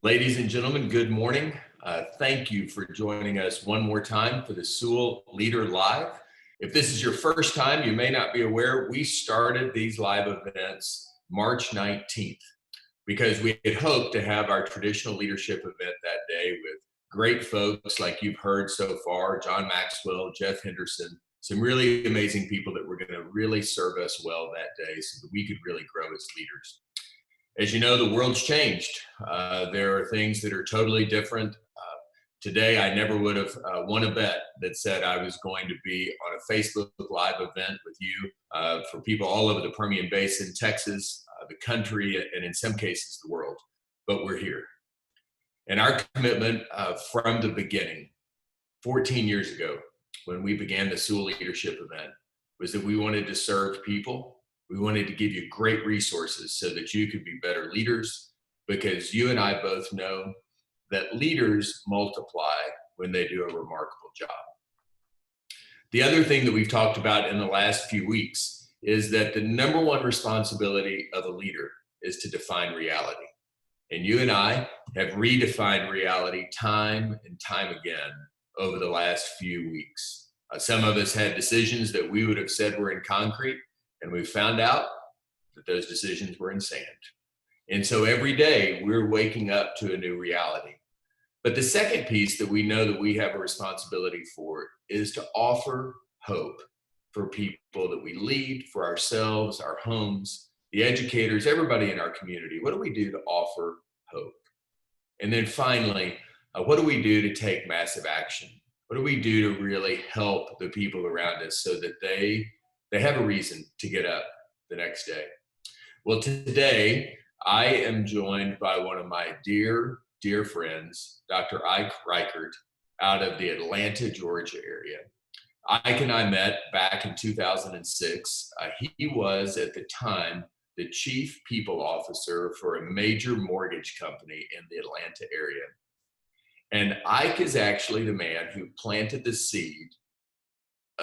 Ladies and gentlemen, good morning. Thank you for joining us one more time for the Sewell Leader Live. If this is your first time, you may not be aware, we started these live events March 19th because we had hoped to have our traditional leadership event that day with great folks like you've heard so far, John Maxwell, Jeff Henderson, some really amazing people that were going to really serve us well that day so that we could really grow as leaders. As you know, the world's changed. There are things that are totally different. Today, I never would have won a bet that said I was going to be on a Facebook Live event with you for people all over the Permian Basin, Texas, the country, and in some cases, the world. But we're here. And our commitment from the beginning, 14 years ago, when we began the Sewell Leadership event, was that we wanted to serve people. We wanted to give you great resources so that you could be better leaders, because you and I both know that leaders multiply when they do a remarkable job. The other thing that we've talked about in the last few weeks is that the number one responsibility of a leader is to define reality. And you and I have redefined reality time and time again over the last few weeks. Some of us had decisions that we would have said were in concrete, and we found out that those decisions were in sand. And so every day we're waking up to a new reality. But the second piece that we know that we have a responsibility for is to offer hope for people that we lead, for ourselves, our homes, the educators, everybody in our community. What do we do to offer hope? And then finally, what do we do to take massive action? What do we do to really help the people around us so that they have a reason to get up the next day? Well, today I am joined by one of my dear friends, Dr. Ike Reighard, out of the Atlanta, Georgia area. Ike and I met back in 2006. He was at the time the chief people officer for a major mortgage company in the Atlanta area. And Ike is actually the man who planted the seed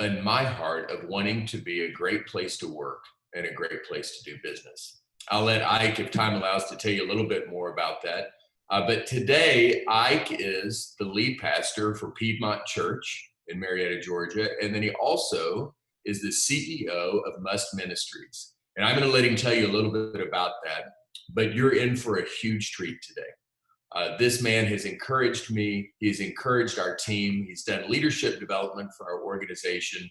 in my heart of wanting to be a great place to work and a great place to do business. I'll let Ike, if time allows, to tell you a little bit more about that. But today, Ike is the lead pastor for Piedmont Church in Marietta, Georgia. And then he also is the CEO of Must Ministries. And I'm going to let him tell you a little bit about that. But you're in for a huge treat today. This man has encouraged me. He's encouraged our team. He's done leadership development for our organization,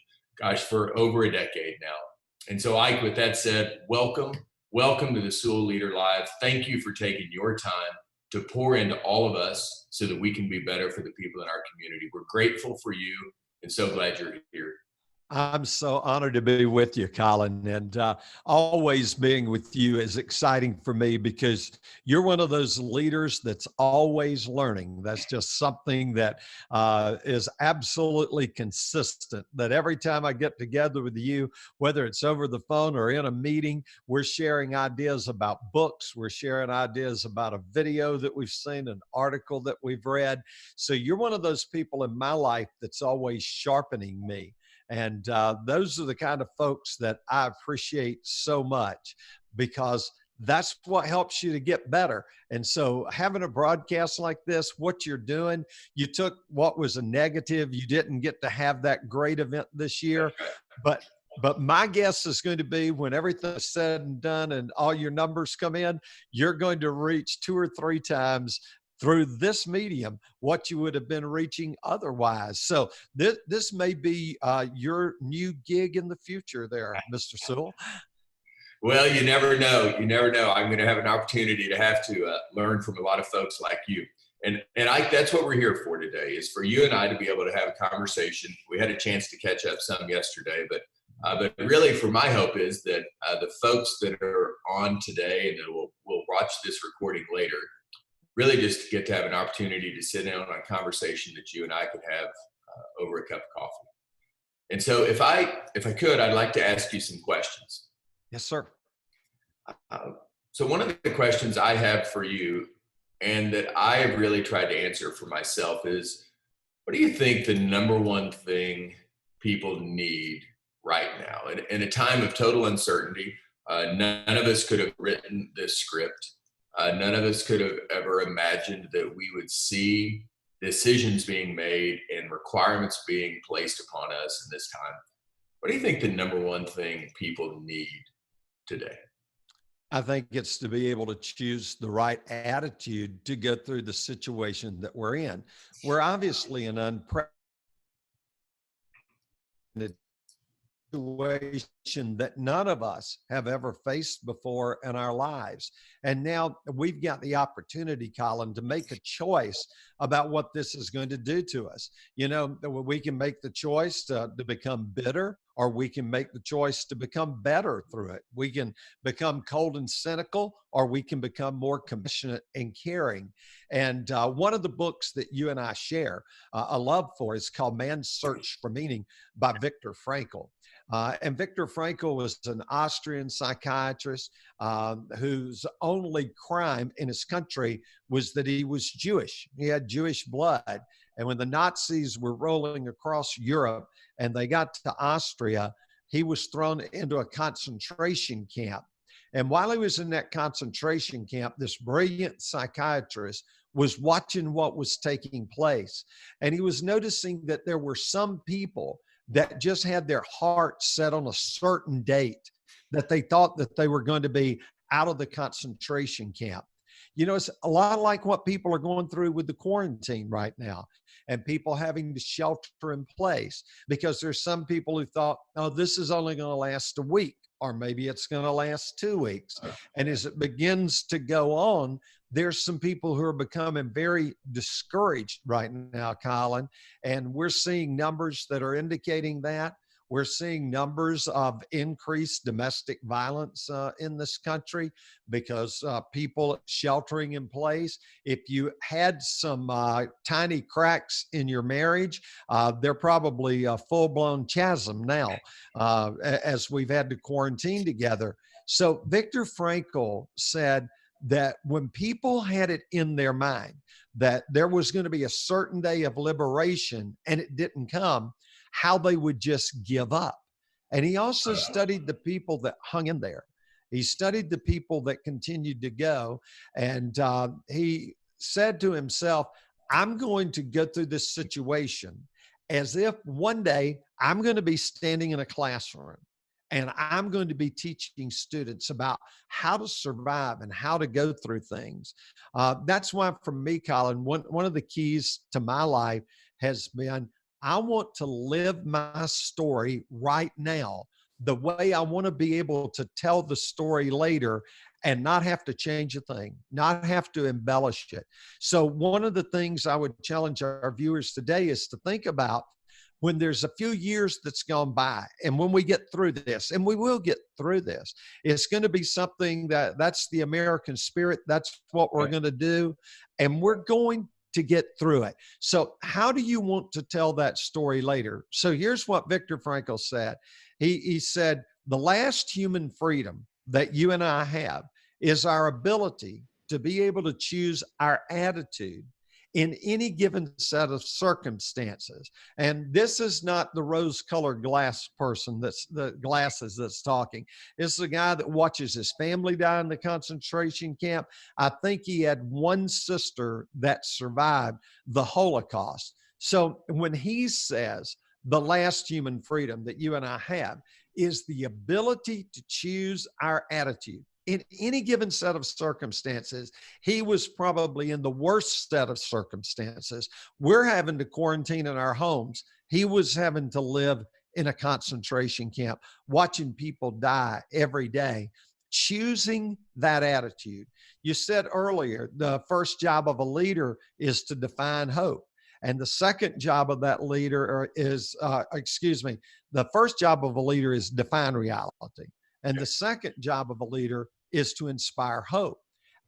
for over a decade now. And so, Ike, with that said, welcome to the Sewell Leader Live. Thank you for taking your time to pour into all of us so that we can be better for the people in our community. We're grateful for you and so glad you're here. I'm so honored to be with you, Collin, and always being with you is exciting for me because you're one of those leaders that's always learning. That's just something that is absolutely consistent, that every time I get together with you, whether it's over the phone or in a meeting, we're sharing ideas about books, we're sharing ideas about a video that we've seen, an article that we've read. So you're one of those people in my life that's always sharpening me. And those are the kind of folks that I appreciate so much because that's what helps you to get better. And so having a broadcast like this, what you're doing, you took what was a negative. You didn't get to have that great event this year, but my guess is going to be when everything's said and done and all your numbers come in, you're going to reach 2 or 3 times through this medium what you would have been reaching otherwise. So this may be your new gig in the future there, Mr. Sewell. Well, you never know. You never know. I'm going to have an opportunity to have to learn from a lot of folks like you. And that's what we're here for today, is for you and I to be able to have a conversation. We had a chance to catch up some yesterday, but really for my hope is that the folks that are on today and that will watch this recording later, really just get to have an opportunity to sit down on a conversation that you and I could have over a cup of coffee. And so if I could, I'd like to ask you some questions. Yes, sir. So one of the questions I have for you and that I have really tried to answer for myself is, what do you think the number one thing people need right now? In a time of total uncertainty, none of us could have written this script. None of us could have ever imagined that we would see decisions being made and requirements being placed upon us in this time. What do you think the number one thing people need today? I think it's to be able to choose the right attitude to go through the situation that we're in. We're obviously in unprecedented situation that none of us have ever faced before in our lives. And now we've got the opportunity, Collin, to make a choice about what this is going to do to us. You know, we can make the choice to become bitter, or we can make the choice to become better through it. We can become cold and cynical, or we can become more compassionate and caring. And one of the books that you and I share a love for is called Man's Search for Meaning by Viktor Frankl. And Viktor Frankl was an Austrian psychiatrist whose only crime in his country was that he was Jewish. He had Jewish blood. And when the Nazis were rolling across Europe and they got to Austria, he was thrown into a concentration camp. And while he was in that concentration camp, this brilliant psychiatrist was watching what was taking place. And he was noticing that there were some people that just had their heart set on a certain date, that they thought that they were going to be out of the concentration camp. You know, it's a lot like what people are going through with the quarantine right now, and people having to shelter in place, because there's some people who thought, oh, this is only going to last a week, or maybe it's going to last 2 weeks. And as it begins to go on, there's some people who are becoming very discouraged right now, Collin, and we're seeing numbers that are indicating that. We're seeing numbers of increased domestic violence in this country because people sheltering in place. If you had some tiny cracks in your marriage, they're probably a full-blown chasm now as we've had to quarantine together. So Viktor Frankl said that when people had it in their mind that there was going to be a certain day of liberation and it didn't come, how they would just give up. And he also studied the people that hung in there. He studied the people that continued to go. And he said to himself, I'm going to go through this situation as if one day I'm going to be standing in a classroom and I'm going to be teaching students about how to survive and how to go through things. That's why, for me, Collin, one of the keys to my life has been, I want to live my story right now the way I want to be able to tell the story later and not have to change a thing, not have to embellish it. So one of the things I would challenge our viewers today is to think about when there's a few years that's gone by, and when we get through this, and we will get through this, it's going to be something that's the American spirit. That's what we're going to do. And we're going to get through it. So how do you want to tell that story later? So here's what Viktor Frankl said. He said, the last human freedom that you and I have is our ability to be able to choose our attitude in any given set of circumstances. And this is not the rose-colored glass person that's the glasses that's talking. It's the guy that watches his family die in the concentration camp. I think he had one sister that survived the Holocaust. So when he says the last human freedom that you and I have is the ability to choose our attitude in any given set of circumstances, he was probably in the worst set of circumstances. We're having to quarantine in our homes. He was having to live in a concentration camp, watching people die every day, choosing that attitude. You said earlier, the first job of a leader is to define hope. And the second job of that leader is, the first job of a leader is define reality. And the second job of a leader is to inspire hope.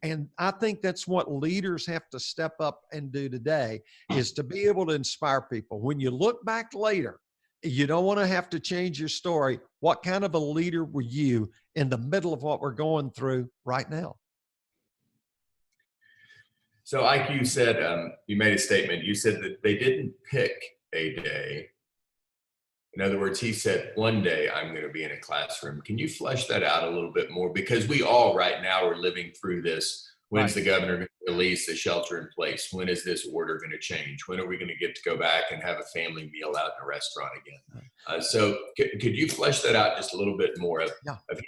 And I think that's what leaders have to step up and do today, is to be able to inspire people. When you look back later, you don't want to have to change your story. What kind of a leader were you in the middle of what we're going through right now? So, Ike, you said, you made a statement. You said that they didn't pick a day. In other words, he said, one day I'm going to be in a classroom. Can you flesh that out a little bit more? Because we all right now are living through this When's the governor going to release the shelter in place? When is this order going to change? When are we going to get to go back and have a family meal out in a restaurant again? So could you flesh that out just a little bit more? Of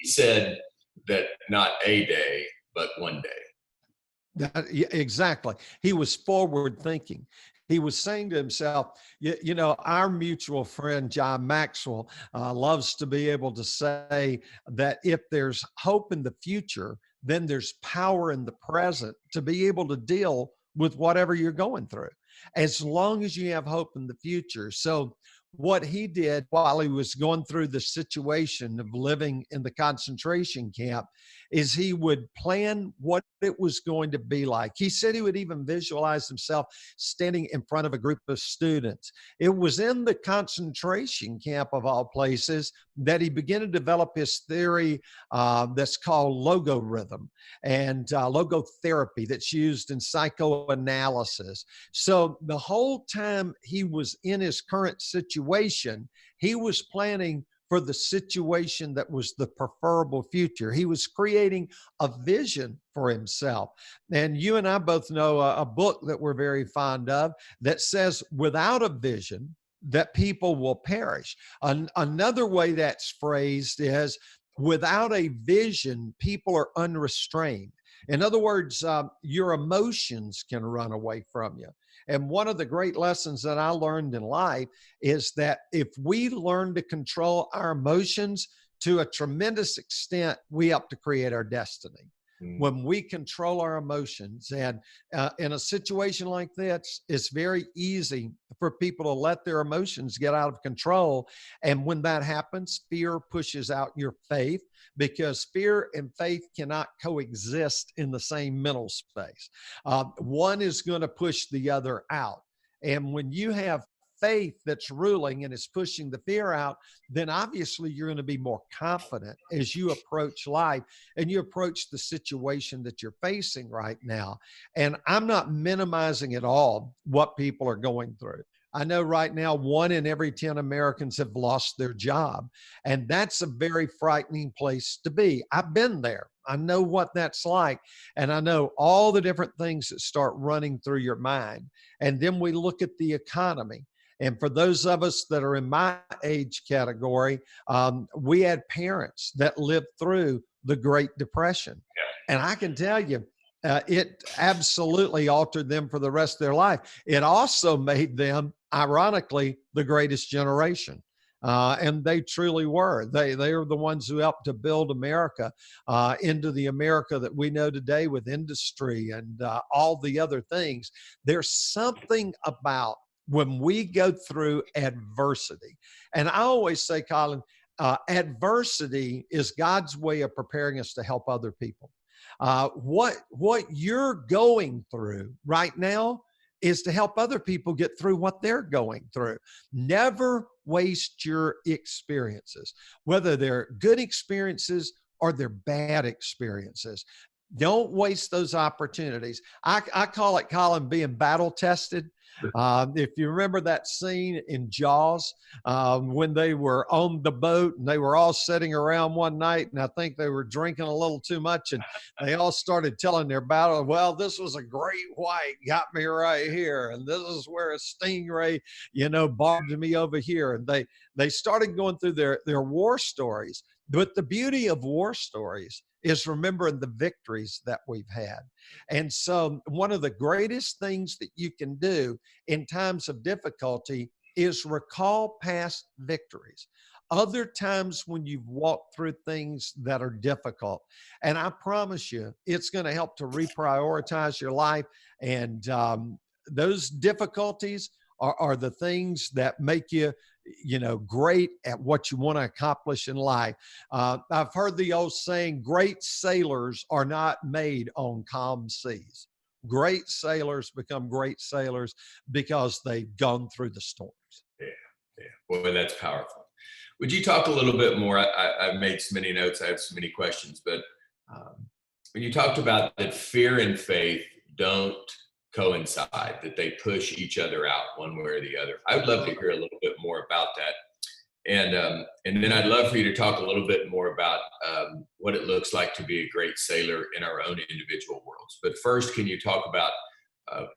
he said that not a day, but one day. Yeah, exactly. He was forward thinking. He was saying to himself, you know, our mutual friend, John Maxwell, loves to be able to say that if there's hope in the future, then there's power in the present to be able to deal with whatever you're going through, as long as you have hope in the future. So what he did while he was going through the situation of living in the concentration camp is he would plan what it was going to be like. He said he would even visualize himself standing in front of a group of students. It was in the concentration camp, of all places, that he began to develop his theory that's called logorhythm and logotherapy that's used in psychoanalysis. So the whole time he was in his current situation, he was planning for the situation that was the preferable future. He was creating a vision for himself. And you and I both know a book that we're very fond of that says, without a vision, that people will perish. Another way that's phrased is, without a vision, people are unrestrained. In other words, your emotions can run away from you. And one of the great lessons that I learned in life is that if we learn to control our emotions to a tremendous extent, we help to create our destiny. When we control our emotions. And in a situation like this, it's very easy for people to let their emotions get out of control. And when that happens, fear pushes out your faith, because fear and faith cannot coexist in the same mental space. One is going to push the other out. And when you have faith that's ruling and is pushing the fear out, then obviously you're going to be more confident as you approach life and you approach the situation that you're facing right now. And I'm not minimizing at all what people are going through. I know right now 1 in every 10 Americans have lost their job, and that's a very frightening place to be. I've been there. I know what that's like, and I know all the different things that start running through your mind. And then we look at the economy. And for those of us that are in my age category, we had parents that lived through the Great Depression. And I can tell you, it absolutely altered them for the rest of their life. It also made them, ironically, the greatest generation. And they truly were. They are the ones who helped to build America into the America that we know today, with industry and all the other things. There's something about when we go through adversity. And I always say, Collin, adversity is God's way of preparing us to help other people. What you're going through right now is to help other people get through what they're going through. Never waste your experiences, whether they're good experiences or they're bad experiences. Don't waste those opportunities. I call it, Collin, being battle tested. If you remember that scene in Jaws, when they were on the boat and they were all sitting around one night, and I think they were drinking a little too much, and they all started telling their battle, well, this was a great white got me right here, and this is where a stingray, barbed me over here. And they started going through their war stories. But the beauty of war stories is remembering the victories that we've had. And so one of the greatest things that you can do in times of difficulty is recall past victories. Other times when you've walked through things that are difficult. And I promise you, it's going to help to reprioritize your life. And those difficulties are the things that make you great at what you want to accomplish in life. I've heard the old saying, great sailors are not made on calm seas. Great sailors become great sailors because they've gone through the storms. Yeah. Boy, that's powerful. Would you talk a little bit more? I've made so many notes. I have so many questions, but when you talked about that fear and faith don't coincide, that they push each other out one way or the other, I would love to hear a little bit more about that. And then I'd love for you to talk a little bit more about what it looks like to be a great sailor in our own individual worlds. But first, can you talk about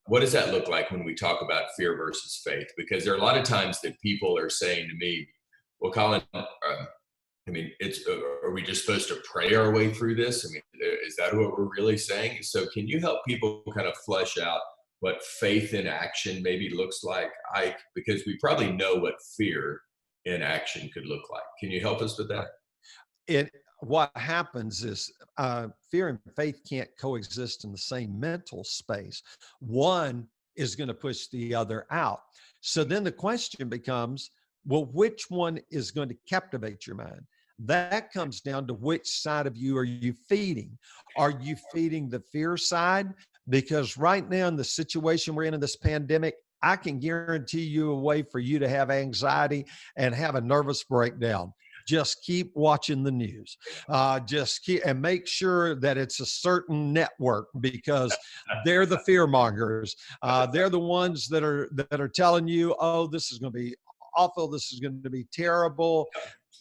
what does that look like when we talk about fear versus faith? Because there are a lot of times that people are saying to me, well, Collin, I mean, are we just supposed to pray our way through this? I mean, is that what we're really saying? So can you help people kind of flesh out what faith in action maybe looks like, Ike? Because we probably know what fear in action could look like. Can you help us with that? It What happens is fear and faith can't coexist in the same mental space. One is going to push the other out. So then the question becomes, well, which one is going to captivate your mind? That comes down to which side of you are you feeding? Are you feeding the fear side? Because right now in the situation we're in this pandemic, I can guarantee you a way for you to have anxiety and have a nervous breakdown. Just keep watching the news. Just keep and make sure that it's a certain network, because they're the fear mongers. They're the ones that are telling you, "Oh, this is going to be awful. This is going to be terrible."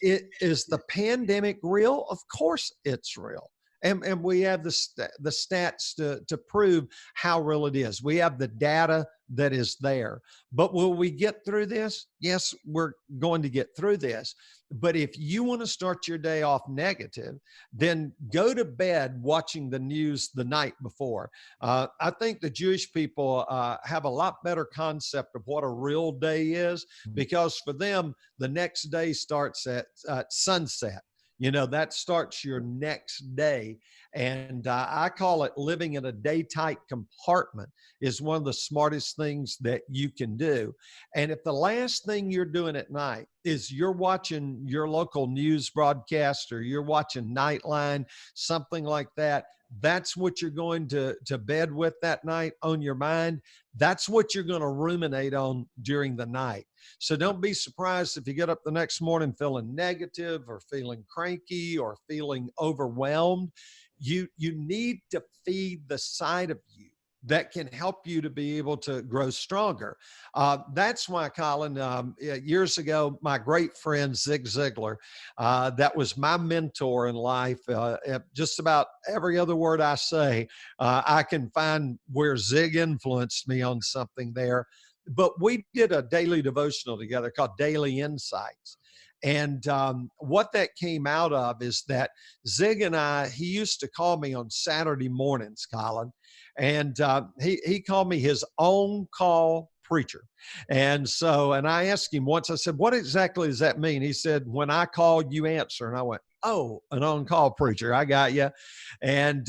Is the pandemic real? Of course, it's real. And we have the stats to prove how real it is. We have the data that is there. But will we get through this? Yes, we're going to get through this. But if you want to start your day off negative, then go to bed watching the news the night before. I think the Jewish people have a lot better concept of what a real day is, because for them, the next day starts at sunset. That starts your next day. And I call it living in a day-tight compartment is one of the smartest things that you can do. And if the last thing you're doing at night is you're watching your local news broadcast, or you're watching Nightline, something like that, that's what you're going to bed with that night on your mind. That's what you're going to ruminate on during the night. So don't be surprised if you get up the next morning feeling negative, or feeling cranky, or feeling overwhelmed. You need to feed the side of you that can help you to be able to grow stronger. That's why, Collin, years ago, my great friend Zig Ziglar, that was my mentor in life. Just about every other word I say, I can find where Zig influenced me on something there. But we did a daily devotional together called Daily Insights. And what that came out of is that Zig and he used to call me on Saturday mornings, Collin, and he called me his on call preacher. And I asked him once, I said, what exactly does that mean? He said, when I call, you answer. And I went, oh, an on call preacher. I got you. And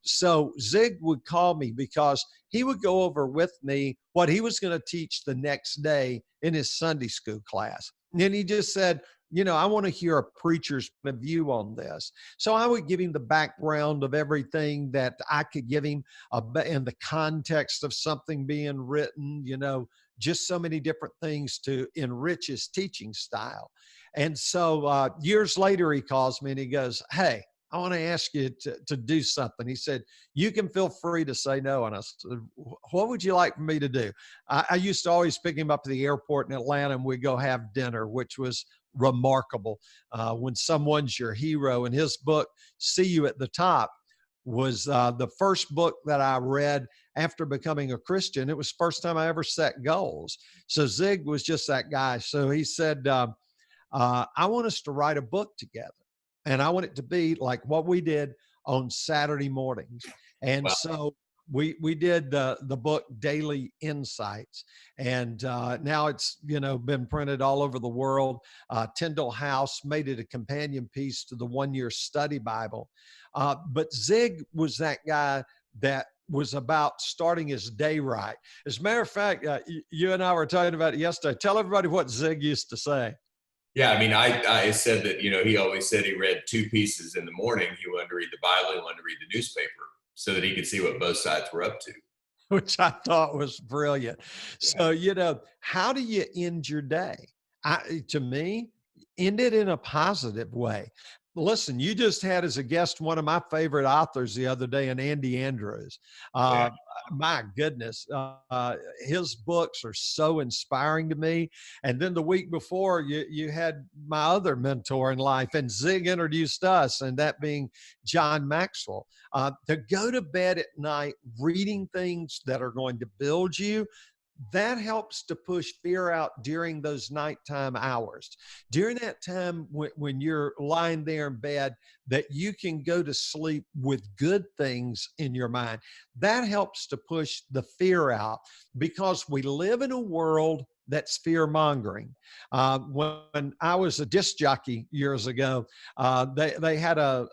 so Zig would call me because he would go over with me what he was going to teach the next day in his Sunday school class. And then he just said, I want to hear a preacher's view on this. So I would give him the background of everything that I could give him in the context of something being written, just so many different things to enrich his teaching style. And so years later, he calls me and he goes, hey, I want to ask you to do something. He said, you can feel free to say no. And I said, what would you like for me to do? I used to always pick him up at the airport in Atlanta and we'd go have dinner, which was remarkable. When someone's your hero, and his book, See You at the Top, was the first book that I read after becoming a Christian. It was the first time I ever set goals. So Zig was just that guy. So he said, I want us to write a book together. And I want it to be like what we did on Saturday mornings. And wow. So we did the book Daily Insights, and now it's been printed all over the world. Tyndale House made it a companion piece to the 1-year study Bible. But Zig was that guy that was about starting his day right. As a matter of fact, you and I were talking about it yesterday. Tell everybody what Zig used to say. Yeah, I mean, I said that, he always said he read 2 pieces in the morning. He wanted to read the Bible, he wanted to read the newspaper so that he could see what both sides were up to. Which I thought was brilliant. Yeah. So, how do you end your day? To me, end it in a positive way. listen, you just had as a guest one of my favorite authors the other day, and Andy Andrews. Yeah. Uh, my goodness, his books are so inspiring to me. And then the week before, you had my other mentor in life, and Zig introduced us, and that being John Maxwell. To go to bed at night reading things that are going to build you, that helps to push fear out during those nighttime hours. During that time when you're lying there in bed, that you can go to sleep with good things in your mind. That helps to push the fear out, because we live in a world that's fear mongering. When I was a disc jockey years ago, they had a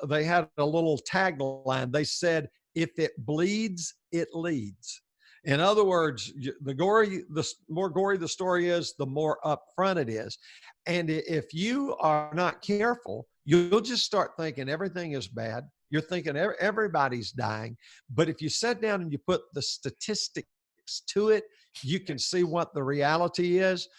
little tagline. They said, "If it bleeds, it leads." In other words, the more gory the story is, the more upfront it is. And if you are not careful, you'll just start thinking everything is bad. You're thinking everybody's dying. But if you sit down and you put the statistics to it, you can see what the reality is.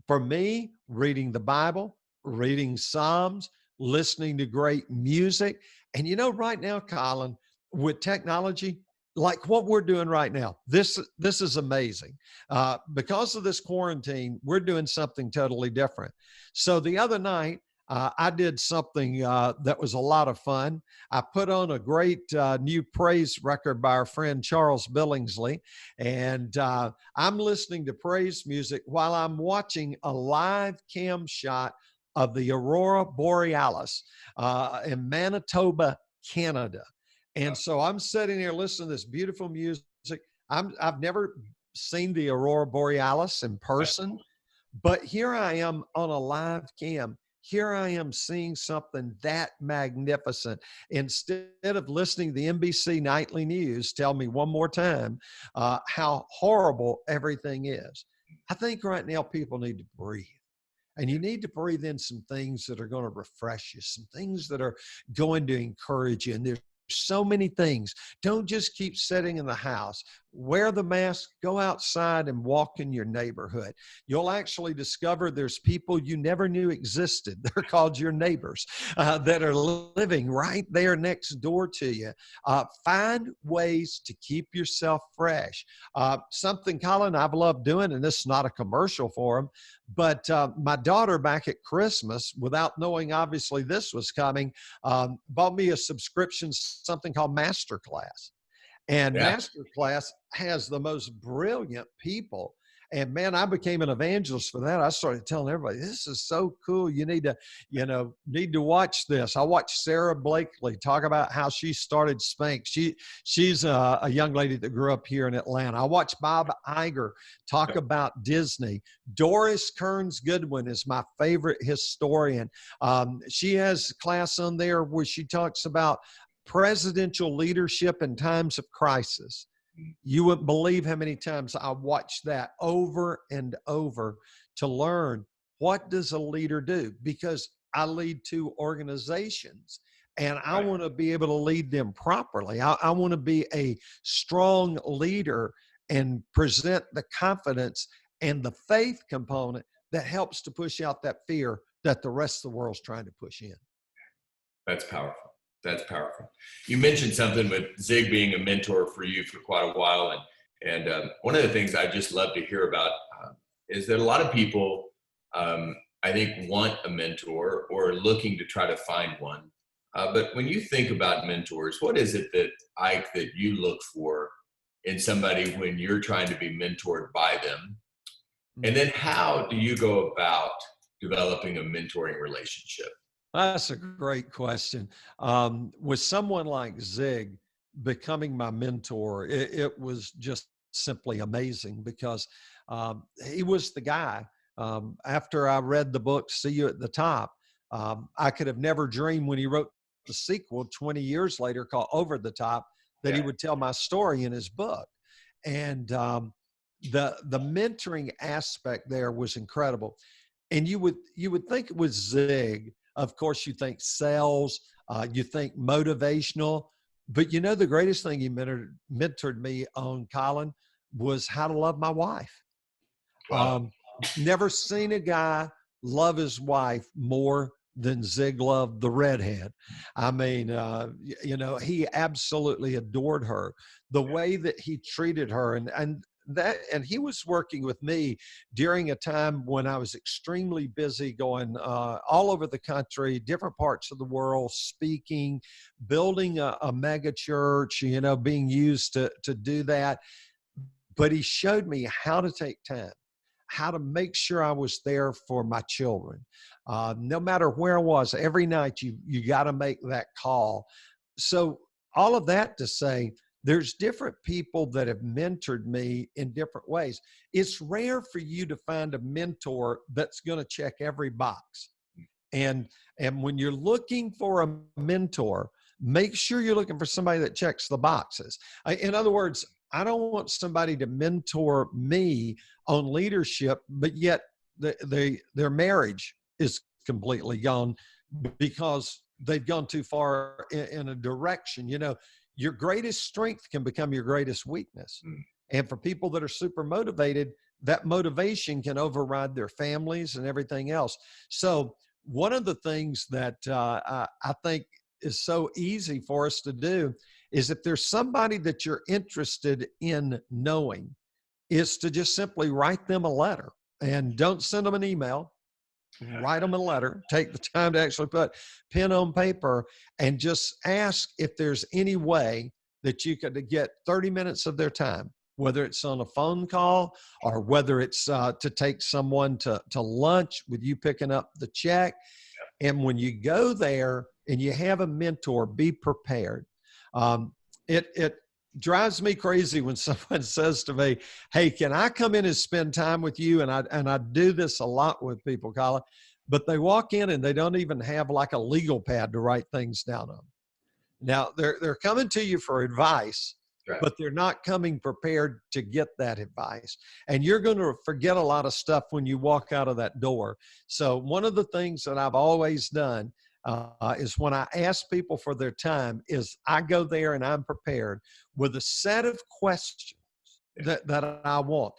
For me, reading the Bible, reading Psalms, listening to great music. And right now, Collin, with technology, like what we're doing right now, this is amazing. Because of this quarantine, we're doing something totally different. So the other night, I did something that was a lot of fun. I put on a great new praise record by our friend Charles Billingsley, and I'm listening to praise music while I'm watching a live cam shot of the Aurora Borealis in Manitoba, Canada. And so I'm sitting there listening to this beautiful music. I've never seen the Aurora Borealis in person, but here I am on a live cam. Here I am seeing something that magnificent. Instead of listening to the NBC nightly news tell me one more time how horrible everything is. I think right now people need to breathe. And you need to breathe in some things that are going to refresh you, some things that are going to encourage you. And there's so many things. Don't just keep sitting in the house. Wear the mask, go outside and walk in your neighborhood. You'll actually discover there's people you never knew existed. They're called your neighbors that are living right there next door to you. Find ways to keep yourself fresh. Something, Collin, I've loved doing, and this is not a commercial for them, but my daughter back at Christmas, without knowing obviously this was coming, bought me a subscription, something called Masterclass. And Yeah. Masterclass has the most brilliant people. And man, I became an evangelist for that. I started telling everybody, this is so cool. You need to watch this. I watched Sarah Blakely talk about how she started Spanx. She's a young lady that grew up here in Atlanta. I watched Bob Iger talk about Disney. Doris Kearns Goodwin is my favorite historian. She has a class on there where she talks about presidential leadership in times of crisis. You wouldn't believe how many times I watched that over and over to learn, what does a leader do? Because I lead two organizations and I want to be able to lead them properly. I want to be a strong leader and present the confidence and the faith component that helps to push out that fear that the rest of the world's trying to push in. That's powerful. That's powerful. You mentioned something with Zig being a mentor for you for quite a while. And one of the things I just love to hear about is that a lot of people, I think, want a mentor or are looking to try to find one. But when you think about mentors, what is it that, Ike, that you look for in somebody when you're trying to be mentored by them? And then how do you go about developing a mentoring relationship? That's a great question. With someone like Zig becoming my mentor, it was just simply amazing because he was the guy. After I read the book, See You at the Top, I could have never dreamed when he wrote the sequel 20 years later called Over the Top that he would tell my story in his book. And the mentoring aspect there was incredible. And you would think it was Zig. Of course, you think sales, you think motivational, but the greatest thing he mentored me on, Collin, was how to love my wife. Wow. Never seen a guy love his wife more than Zig loved the redhead. I mean, he absolutely adored her. The way that he treated her, and he was working with me during a time when I was extremely busy, going all over the country, different parts of the world, speaking, building a mega church, being used to do that. But he showed me how to take time, how to make sure I was there for my children. No matter where I was, every night you got to make that call. So all of that to say, there's different people that have mentored me in different ways. It's rare for you to find a mentor that's going to check every box. And when you're looking for a mentor, make sure you're looking for somebody that checks the boxes. In other words, I don't want somebody to mentor me on leadership, but yet their marriage is completely gone because they've gone too far in a direction. Your greatest strength can become your greatest weakness. And for people that are super motivated, that motivation can override their families and everything else. So one of the things that I think is so easy for us to do is, if there's somebody that you're interested in knowing, is to just simply write them a letter, and don't send them an email. Write them a letter, take the time to actually put pen on paper, and just ask if there's any way that you could get 30 minutes of their time, whether it's on a phone call or whether it's to take someone to lunch with you picking up the check. And when you go there and you have a mentor, be prepared. It drives me crazy when someone says to me, "Hey, can I come in and spend time with you?" And I do this a lot with people, Collin, but they walk in and they don't even have like a legal pad to write things down on. Now they're coming to you for advice, Right. but they're not coming prepared to get that advice. And you're going to forget a lot of stuff when you walk out of that door. So one of the things that I've always done is, when I ask people for their time, is I go there and I'm prepared with a set of questions that I want.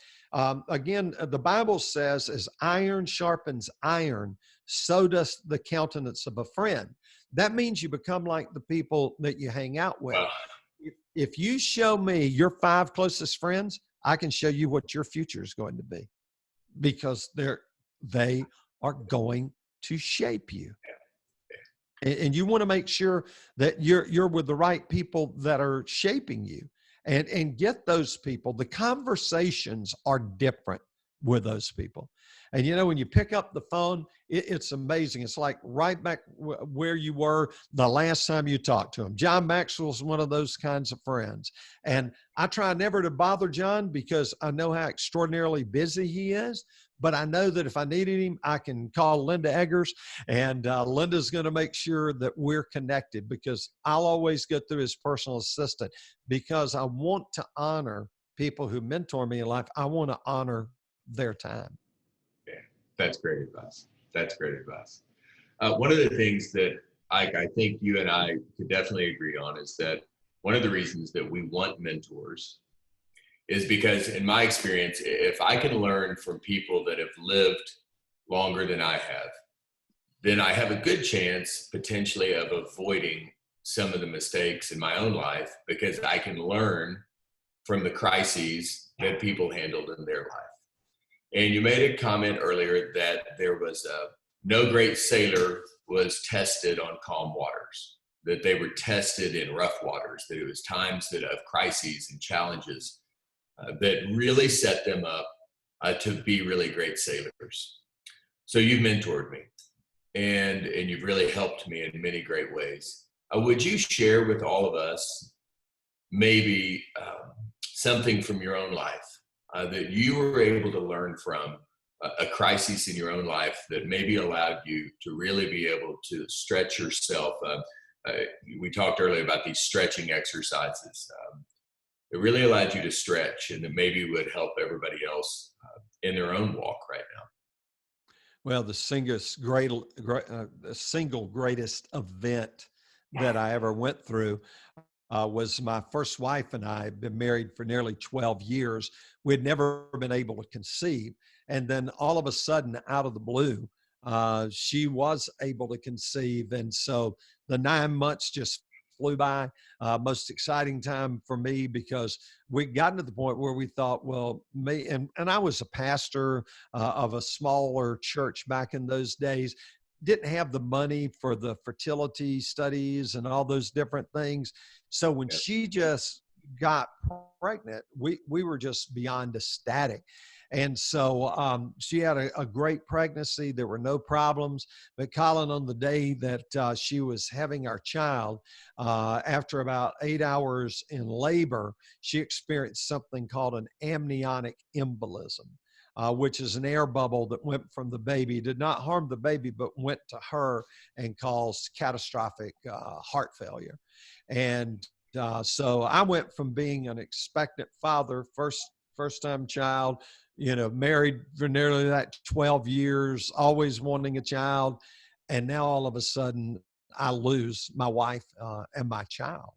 Again, the Bible says, as iron sharpens iron, so does the countenance of a friend. That means you become like the people that you hang out with. Wow. If you show me your 5 closest friends, I can show you what your future is going to be, because they are going to shape you. And you want to make sure that you're with the right people that are shaping you, and get those people. The conversations are different with those people. And when you pick up the phone, it's amazing. It's like right back where you were the last time you talked to him. John Maxwell's one of those kinds of friends. And I try never to bother John, because I know how extraordinarily busy he is. But I know that if I needed him, I can call Linda Eggers, and Linda's going to make sure that we're connected, because I'll always go through his personal assistant, because I want to honor people who mentor me in life. I want to honor their time. Yeah, that's great advice. That's great advice. One of the things that I think you and I could definitely agree on is that one of the reasons that we want mentors is because, in my experience, if I can learn from people that have lived longer than I have, then I have a good chance potentially of avoiding some of the mistakes in my own life, because I can learn from the crises that people handled in their life. And you made a comment earlier that there was no great sailor was tested on calm waters, that they were tested in rough waters, that it was times of crises and challenges that really set them up to be really great sailors. So you've mentored me, and you've really helped me in many great ways. Would you share with all of us maybe something from your own life that you were able to learn from a crisis in your own life that maybe allowed you to really be able to stretch yourself? We talked earlier about these stretching exercises. It really allowed you to stretch, and that maybe would help everybody else in their own walk right now. Well, the single greatest event that I ever went through was my first wife and I had been married for nearly 12 years. We'd never been able to conceive. And then all of a sudden, out of the blue, she was able to conceive. And so the 9 months just flew by. Most exciting time for me because we'd gotten to the point where we thought, well, and I was a pastor of a smaller church back in those days, didn't have the money for the fertility studies and all those different things. So when she just got pregnant, we were just beyond ecstatic. And so she had a great pregnancy. There were no problems. But Collin, on the day that she was having our child, after about 8 hours in labor, she experienced something called an amniotic embolism. Which is an air bubble that went from the baby, did not harm the baby, but went to her and caused catastrophic heart failure. And so I went from being an expectant father, first time child, married for nearly that 12 years, always wanting a child. And now all of a sudden I lose my wife and my child.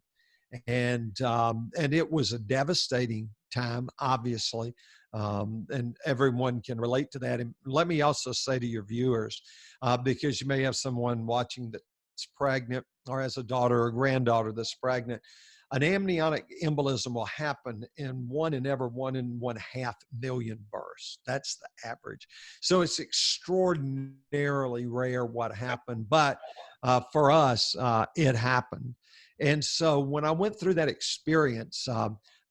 And it was a devastating time, obviously. And everyone can relate to that. And let me also say to your viewers, because you may have someone watching that's pregnant or has a daughter or granddaughter that's pregnant, an amniotic embolism will happen in 1 in every 1.5 million births. That's the average. So it's extraordinarily rare what happened, but for us, it happened. And so when I went through that experience,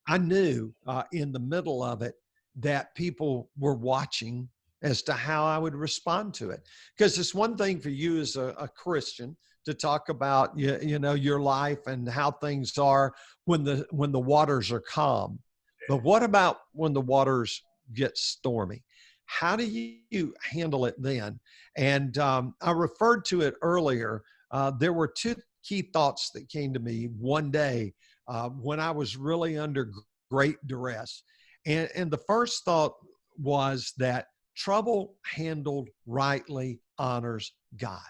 I knew in the middle of it that people were watching as to how I would respond to it. Because it's one thing for you as a Christian to talk about your life and how things are when the waters are calm. But what about when the waters get stormy? How do you handle it then? And I referred to it earlier. There were two key thoughts that came to me one day when I was really under great duress. And the first thought was that trouble handled rightly honors God.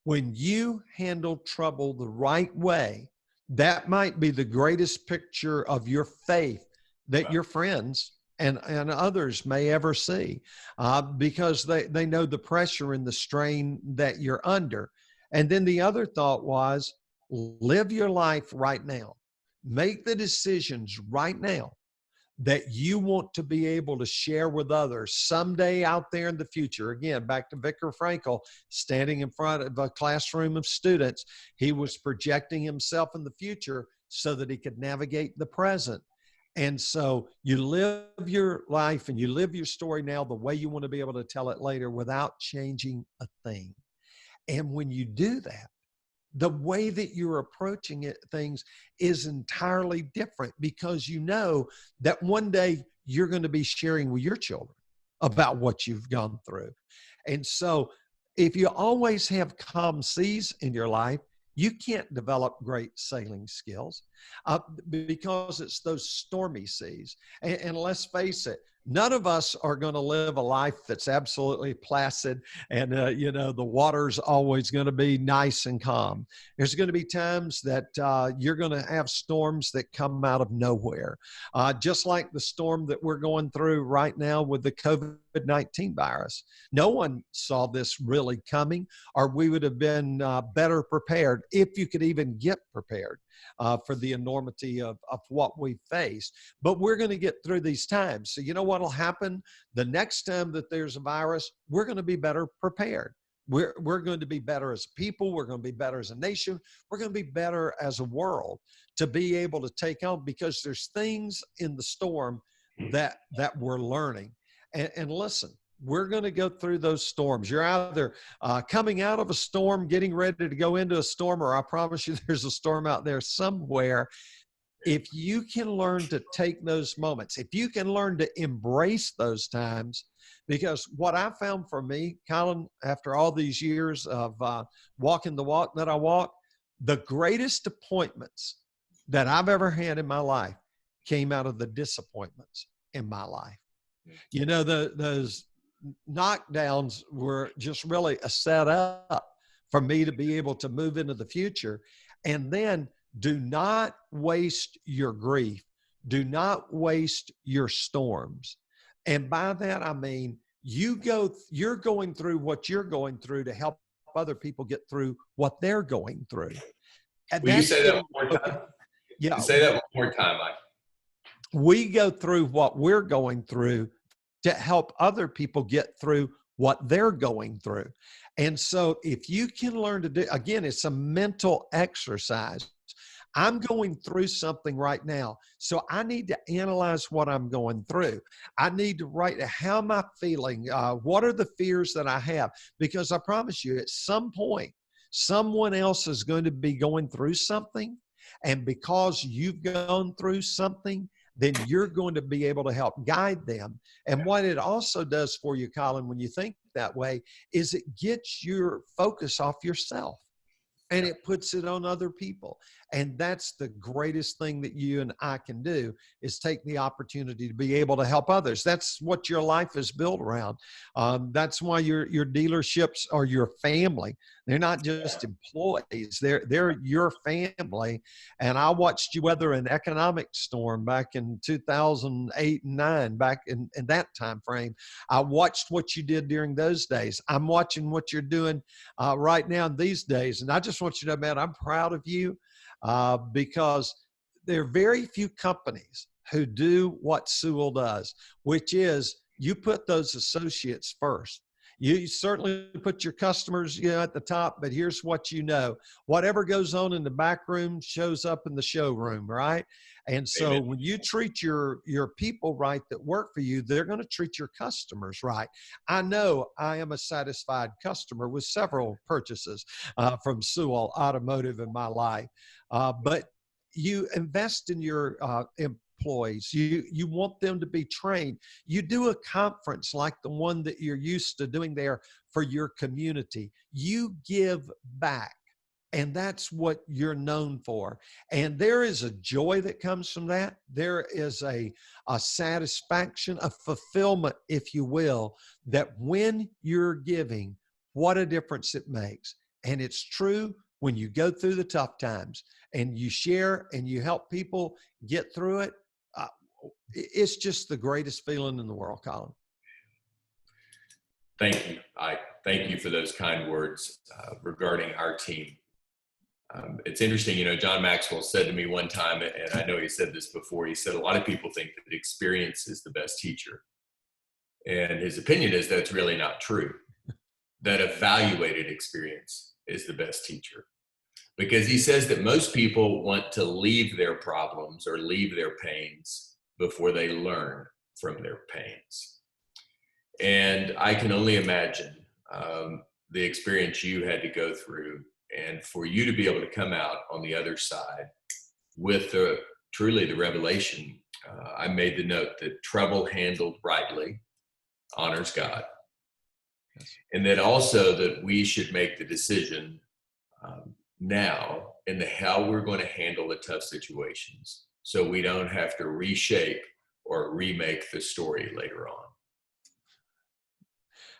When you handle trouble the right way, that might be the greatest picture of your faith that your friends and others may ever see, because they know the pressure and the strain that you're under. And then the other thought was, live your life right now. Make the decisions right now that you want to be able to share with others someday out there in the future. Again, back to Viktor Frankl, standing in front of a classroom of students, he was projecting himself in the future so that he could navigate the present. And so you live your life and you live your story now the way you want to be able to tell it later without changing a thing. And when you do that, the way that you're approaching things is entirely different, because you know that one day you're going to be sharing with your children about what you've gone through. And so if you always have calm seas in your life, you can't develop great sailing skills because it's those stormy seas. And let's face it, none of us are going to live a life that's absolutely placid and, the water's always going to be nice and calm. There's going to be times that you're going to have storms that come out of nowhere, just like the storm that we're going through right now with the COVID-19 virus. No one saw this really coming, or we would have been better prepared, if you could even get prepared for the enormity of what we face. But we're going to get through these times. So you know what will happen? The next time that there's a virus, we're going to be better prepared. We're going to be better as people. We're going to be better as a nation. We're going to be better as a world to be able to take on, because there's things in the storm that we're learning. And listen, we're going to go through those storms. You're either coming out of a storm, getting ready to go into a storm, or I promise you there's a storm out there somewhere. If you can learn to take those moments, if you can learn to embrace those times, because what I found for me, Collin, after all these years of walking the walk that I walk, the greatest appointments that I've ever had in my life came out of the disappointments in my life. Those knockdowns were just really a setup for me to be able to move into the future. And then do not waste your grief. Do not waste your storms. And by that, I mean, you're going through what you're going through to help other people get through what they're going through. And Will you that's say that getting, one more time? yeah, Say that one more time, Mike. we go through what we're going through to help other people get through what they're going through. And so if you can learn to do, again, it's a mental exercise. I'm going through something right now. So I need to analyze what I'm going through. I need to write, how am I feeling? What are the fears that I have? Because I promise you, at some point, someone else is going to be going through something. And because you've gone through something, then you're going to be able to help guide them. And what it also does for you, Collin, when you think that way, is it gets your focus off yourself. And it puts it on other people. And that's the greatest thing that you and I can do, is take the opportunity to be able to help others. That's what your life is built around. That's why your dealerships are your family. They're not just employees. They're your family. And I watched you weather an economic storm back in 2008 and 9, back in that time frame. I watched what you did during those days. I'm watching what you're doing right now in these days. And I just want you to know, man, I'm proud of you because there are very few companies who do what Sewell does, which is you put those associates first. You certainly put your customers, at the top, but here's what you know. Whatever goes on in the back room shows up in the showroom, right? And so Amen. when you treat your people right that work for you, they're going to treat your customers right. I know I am a satisfied customer with several purchases from Sewell Automotive in my life. But you invest in your employees. You want them to be trained. You do a conference like the one that you're used to doing there for your community. You give back. And that's what you're known for. And there is a joy that comes from that. There is a satisfaction, a fulfillment, if you will, that when you're giving, what a difference it makes. And it's true when you go through the tough times and you share and you help people get through it. It's just the greatest feeling in the world, Collin. Thank you. I thank you for those kind words regarding our team. It's interesting, John Maxwell said to me one time, and I know he said this before, he said, a lot of people think that experience is the best teacher. And his opinion is that's really not true, that evaluated experience is the best teacher. Because he says that most people want to leave their problems or leave their pains before they learn from their pains. And I can only imagine the experience you had to go through, and for you to be able to come out on the other side with truly the revelation. I made the note that trouble handled rightly honors God. Yes. And that also that we should make the decision now in how we're going to handle the tough situations, so we don't have to reshape or remake the story later on.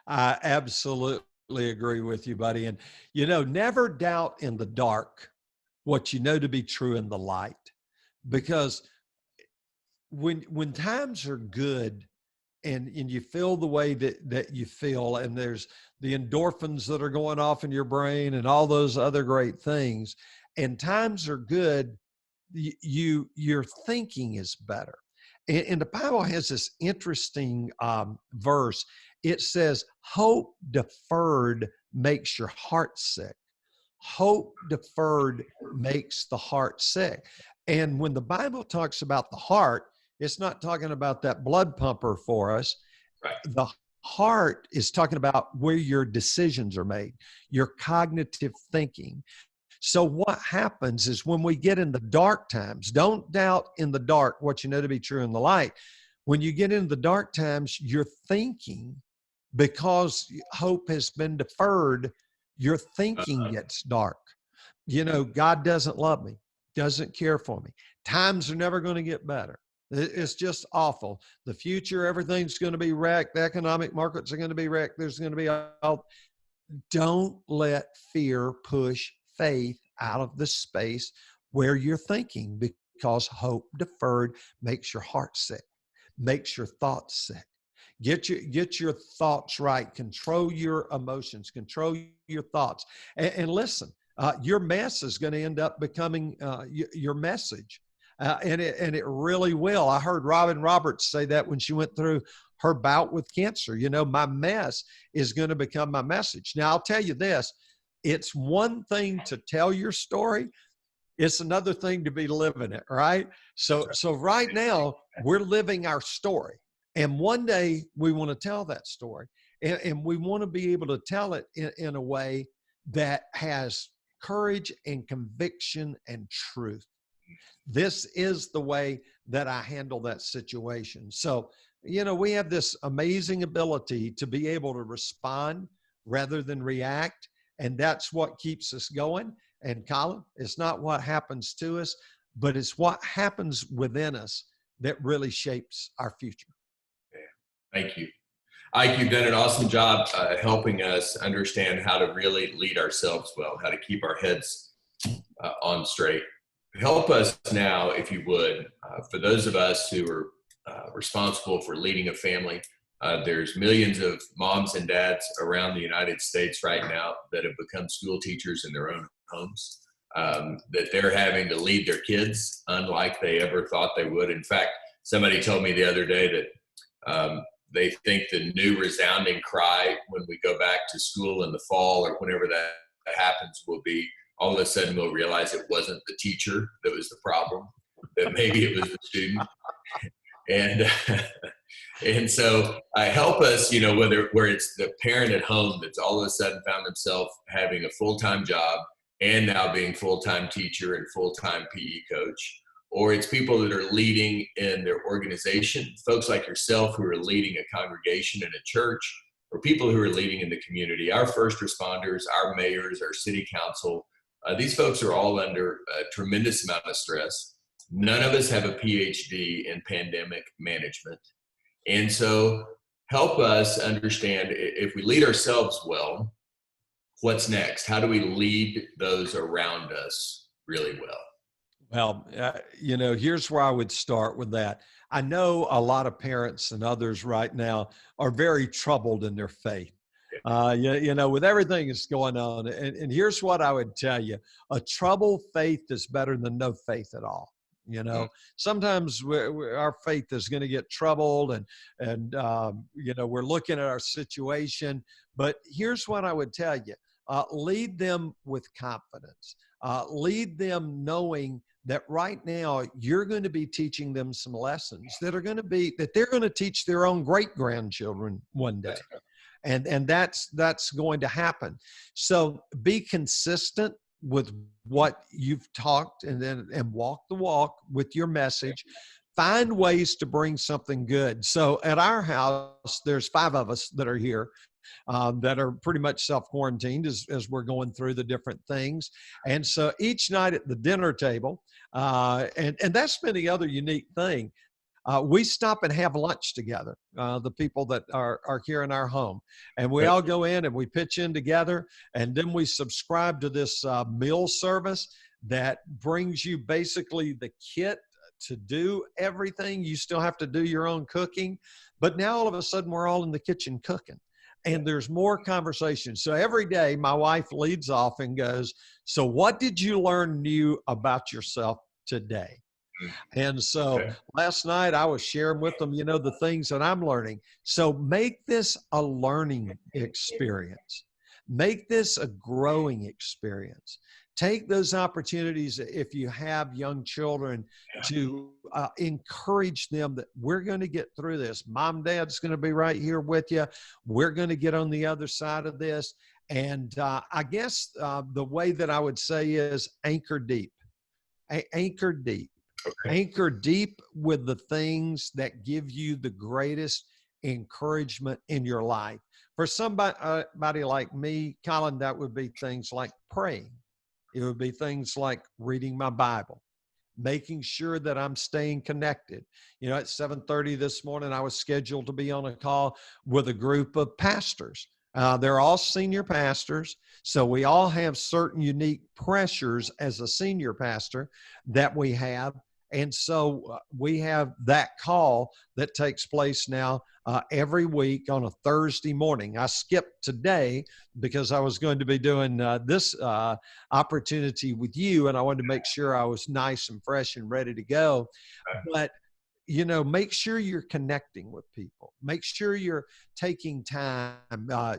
I absolutely agree with you, buddy. And, never doubt in the dark what you know to be true in the light. Because when times are good and you feel the way that you feel, and there's the endorphins that are going off in your brain and all those other great things, and times are good, your thinking is better. And the Bible has this interesting verse. It says, hope deferred makes your heart sick. Hope deferred makes the heart sick. And when the Bible talks about the heart, it's not talking about that blood pumper for us. Right. The heart is talking about where your decisions are made, your cognitive thinking. So what happens is when we get in the dark times, don't doubt in the dark what you know to be true in the light. When you get into the dark times, you're thinking, because hope has been deferred, your thinking gets dark. God doesn't love me, doesn't care for me. Times are never going to get better. It's just awful. The future, everything's going to be wrecked. The economic markets are going to be wrecked. There's going to be all. Don't let fear push faith out of the space where you're thinking, because hope deferred makes your heart sick, makes your thoughts sick. Get your thoughts right. Control your emotions. Control your thoughts. And listen, your mess is going to end up becoming your message. And it really will. I heard Robin Roberts say that when she went through her bout with cancer. My mess is going to become my message. Now, I'll tell you this. It's one thing to tell your story. It's another thing to be living it, right? So right now, we're living our story. And one day, we want to tell that story. And we want to be able to tell it in a way that has courage and conviction and truth. This is the way that I handle that situation. So, we have this amazing ability to be able to respond rather than react. And that's what keeps us going. And Collin, it's not what happens to us, but it's what happens within us that really shapes our future. Thank you. Ike, you've done an awesome job helping us understand how to really lead ourselves well, how to keep our heads on straight. Help us now, if you would, for those of us who are responsible for leading a family. There's millions of moms and dads around the United States right now that have become school teachers in their own homes, that they're having to lead their kids unlike they ever thought they would. In fact, somebody told me the other day that they think the new resounding cry when we go back to school in the fall or whenever that happens will be, all of a sudden we'll realize it wasn't the teacher that was the problem, that maybe it was the student. And so help us, where it's the parent at home that's all of a sudden found themselves having a full-time job and now being full-time teacher and full-time PE coach, or it's people that are leading in their organization, folks like yourself who are leading a congregation in a church, or people who are leading in the community, our first responders, our mayors, our city council. These folks are all under a tremendous amount of stress. None of us have a PhD in pandemic management. And so help us understand, if we lead ourselves well, what's next? How do we lead those around us really well? Well, here's where I would start with that. I know a lot of parents and others right now are very troubled in their faith. With everything that's going on. And here's what I would tell you. A troubled faith is better than no faith at all. Sometimes our faith is going to get troubled and we're looking at our situation. But here's what I would tell you. Lead them with confidence. Lead them knowing that right now you're going to be teaching them some lessons that they're going to teach their own great-grandchildren one day. And that's going to happen. So be consistent with what you've talked and walk the walk with your message. Find ways to bring something good. So at our house, there's 5 of us that are here that are pretty much self-quarantined as we're going through the different things. And so each night at the dinner table, and that's been the other unique thing. We stop and have lunch together, the people that are here in our home. And we all go in and we pitch in together. And then we subscribe to this meal service that brings you basically the kit to do everything. You still have to do your own cooking. But now all of a sudden we're all in the kitchen cooking. And there's more conversation. So every day my wife leads off and goes, "So what did you learn new about yourself today?" And so last night I was sharing with them, the things that I'm learning. So make this a learning experience. Make this a growing experience. Take those opportunities, if you have young children, to encourage them that we're going to get through this. Mom, Dad's going to be right here with you. We're going to get on the other side of this. And I guess the way that I would say is anchor deep. Anchor deep. Okay. Anchor deep with the things that give you the greatest encouragement in your life. For somebody like me, Collin, that would be things like praying. It would be things like reading my Bible, making sure that I'm staying connected. At 7:30 this morning, I was scheduled to be on a call with a group of pastors. They're all senior pastors, so we all have certain unique pressures as a senior pastor that we have. And so we have that call that takes place now every week on a Thursday morning. I skipped today because I was going to be doing this opportunity with you, and I wanted to make sure I was nice and fresh and ready to go. But make sure you're connecting with people. Make sure you're taking time.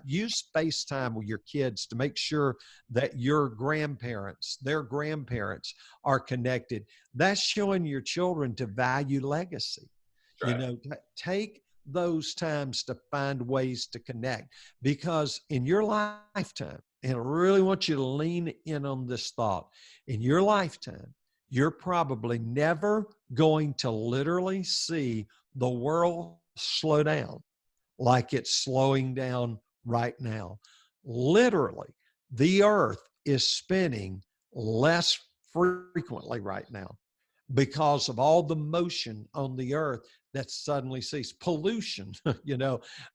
Use FaceTime with your kids to make sure that your grandparents, their grandparents, are connected. That's showing your children to value legacy. Right. Take those times to find ways to connect, because in your lifetime, and I really want you to lean in on this thought, in your lifetime, you're probably never going to literally see the world slow down like it's slowing down right now. Literally, the earth is spinning less frequently right now because of all the motion on the earth that suddenly ceased. Pollution,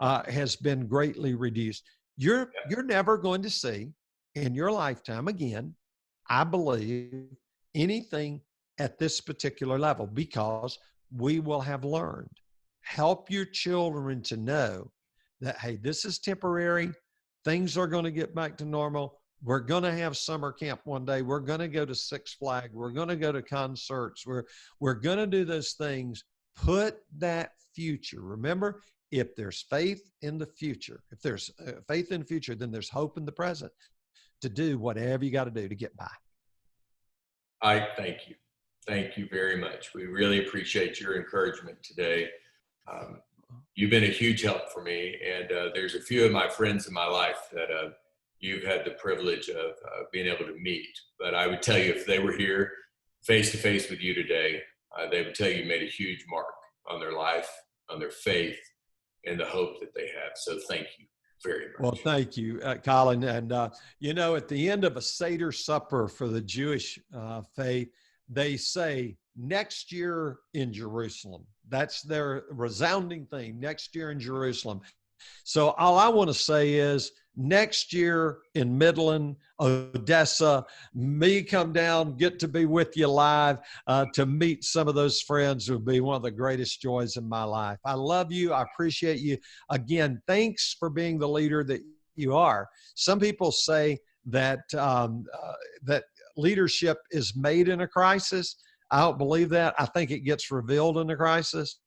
has been greatly reduced. You're never going to see in your lifetime again, I believe, anything at this particular level, because we will have learned. Help your children to know that, hey, this is temporary. Things are going to get back to normal. We're going to have summer camp one day. We're going to go to Six Flags. We're going to go to concerts. We're going to do those things. Put that future. Remember, if there's faith in the future, if there's faith in the future, then there's hope in the present to do whatever you got to do to get by. Ike, thank you. Thank you very much. We really appreciate your encouragement today. You've been a huge help for me, and there's a few of my friends in my life that you've had the privilege of being able to meet. But I would tell you, if they were here face to face with you today, they would tell you made a huge mark on their life, on their faith, and the hope that they have. So thank you very much. Well, thank you, Collin. And, at the end of a Seder supper for the Jewish faith, they say, next year in Jerusalem. That's their resounding theme, next year in Jerusalem. So all I want to say is, next year in Midland, Odessa, me come down, get to be with you live, to meet some of those friends would be one of the greatest joys in my life. I love you. I appreciate you. Again, thanks for being the leader that you are. Some people say that that leadership is made in a crisis. I don't believe that. I think it gets revealed in a crisis.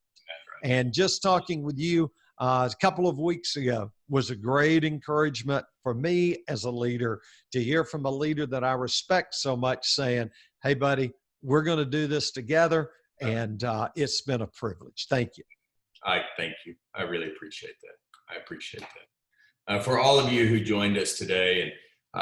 Right. And just talking with you a couple of weeks ago was a great encouragement for me as a leader, to hear from a leader that I respect so much saying, hey, buddy, we're going to do this together. And it's been a privilege. Thank you. Thank you. I really appreciate that. I appreciate that. For all of you who joined us today, and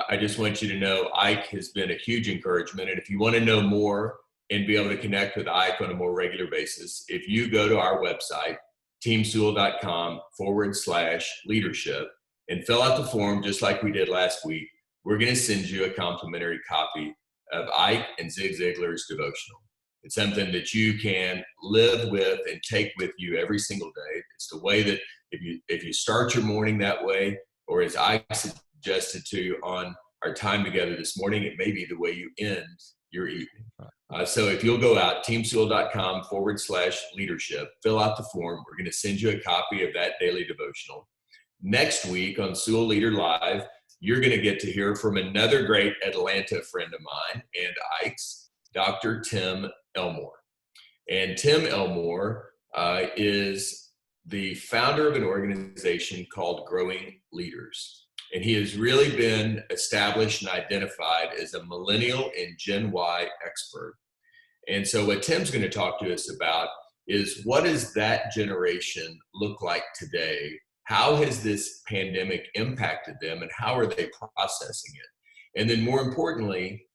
I just want you to know Ike has been a huge encouragement. And if you want to know more and be able to connect with Ike on a more regular basis, if you go to our website, teamsewell.com/leadership, and fill out the form just like we did last week, we're going to send you a complimentary copy of Ike and Zig Ziglar's devotional. It's something that you can live with and take with you every single day. It's the way that if you start your morning that way, or as Ike suggested to you on our time together this morning, it may be the way you end your evening. So if you'll go out, teamsewell.com/leadership, fill out the form. We're going to send you a copy of that daily devotional. Next week on Sewell Leader Live, you're going to get to hear from another great Atlanta friend of mine and Ike's, Dr. Tim Elmore. And Tim Elmore is the founder of an organization called Growing Leaders. And he has really been established and identified as a millennial and Gen Y expert. And so what Tim's going to talk to us about is, what does that generation look like today? How has this pandemic impacted them, and how are they processing it? And then more importantly,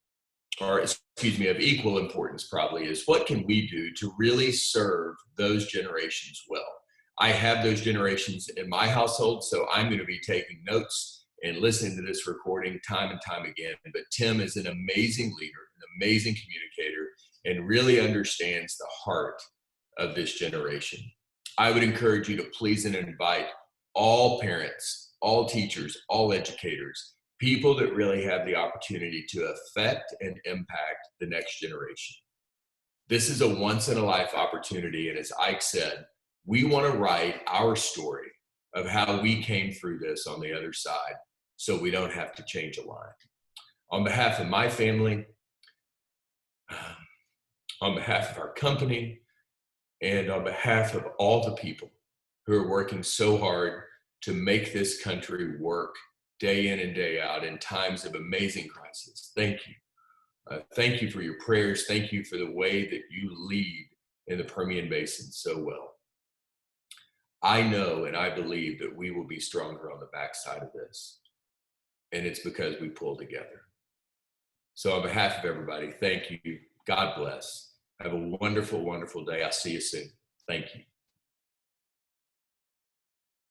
or excuse me, of equal importance probably, is what can we do to really serve those generations well? I have those generations in my household, so I'm going to be taking notes and listening to this recording time and time again. But Tim is an amazing leader, an amazing communicator, and really understands the heart of this generation. I would encourage you to please and invite all parents, all teachers, all educators, people that really have the opportunity to affect and impact the next generation. This is a once in a life opportunity. And as Ike said, we want to write our story of how we came through this on the other side so we don't have to change a line. On behalf of my family, on behalf of our company, and on behalf of all the people who are working so hard to make this country work day in and day out in times of amazing crisis, thank you. Thank you for your prayers. Thank you for the way that you lead in the Permian Basin so well. I know and I believe that we will be stronger on the backside of this. And it's because we pull together. So on behalf of everybody, thank you. God bless. Have a wonderful, wonderful day. I'll see you soon. Thank you.